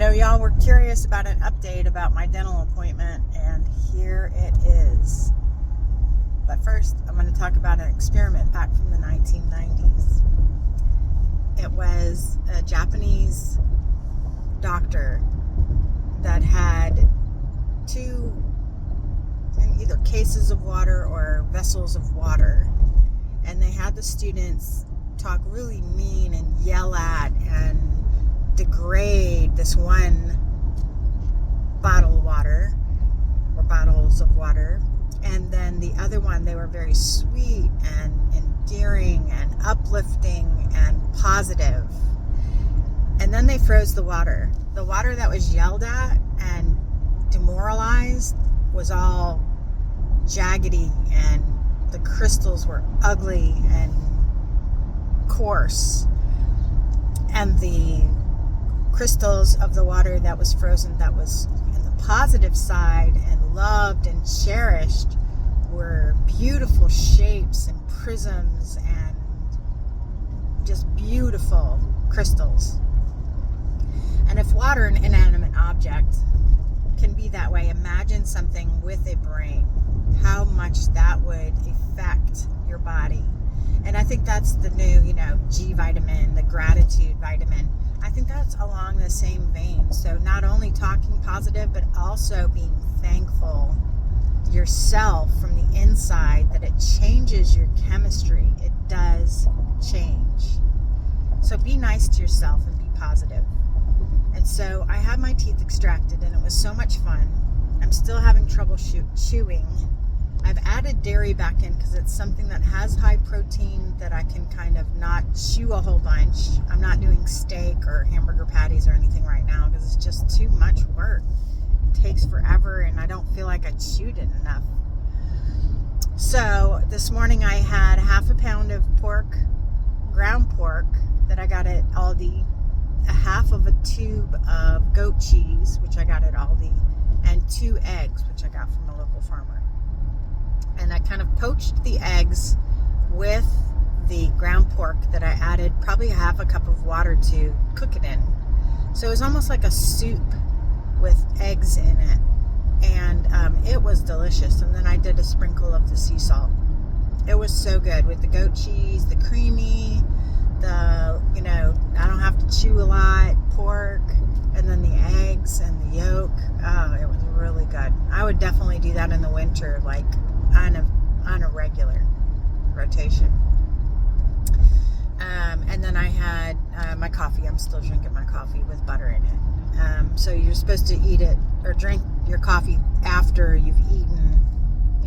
know y'all were curious about an update about my dental appointment, and here it is. But first, I'm going to talk about an experiment back from the 1990s. It was a Japanese doctor that had two either cases of water or vessels of water, and they had the students talk really mean and yell at and degrade this one bottle of water or bottles of water, and then the other one they were very sweet and endearing and uplifting and positive. And then they froze the water that was yelled at and demoralized was all jaggedy, and the crystals were ugly and coarse, and the crystals of the water that was frozen, that was in the positive side and loved and cherished, were beautiful shapes and prisms and just beautiful crystals. And if water, an inanimate object, can be that way, imagine something with a brain, how much that would affect your body. And I think that's the new, G vitamin, the gratitude vitamin. I think that's along the same vein. So not only talking positive, but also being thankful yourself from the inside, that it changes your chemistry. It does change. So be nice to yourself and be positive. And so I had my teeth extracted, and it was so much fun. I'm still having trouble chewing. I've added dairy back in because it's something that has high protein that I can kind of not chew a whole bunch. I'm not doing steak or hamburger patties or anything right now because it's just too much work. It takes forever, and I don't feel like I chewed it enough. So this morning I had half a pound of pork, ground pork, that I got at Aldi, a half of a tube of goat cheese, which I got at Aldi, and 2 eggs, which I got from a local farmer. And I kind of poached the eggs with the ground pork that I added probably half a cup of water to cook it in. So it was almost like a soup with eggs in it. And it was delicious. And then I did a sprinkle of the sea salt. It was so good with the goat cheese, the creamy, I don't have to chew a lot, pork, and then the eggs and the yolk. Oh, it was really good. I would definitely do that in the winter, like on a regular rotation. And then I had my coffee. I'm still drinking my coffee with butter in it. So you're supposed to eat it or drink your coffee after you've eaten.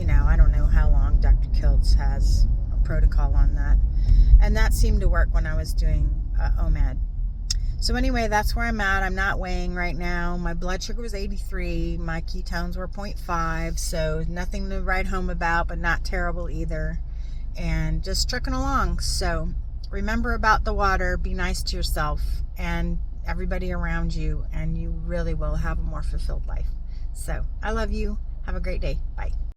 I don't know how long Dr. Kiltz has a protocol on that. And that seemed to work when I was doing OMAD. So anyway, that's where I'm at. I'm not weighing right now. My blood sugar was 83. My ketones were 0.5. So nothing to write home about, but not terrible either. And just trucking along. So remember about the water. Be nice to yourself and everybody around you. And you really will have a more fulfilled life. So I love you. Have a great day. Bye.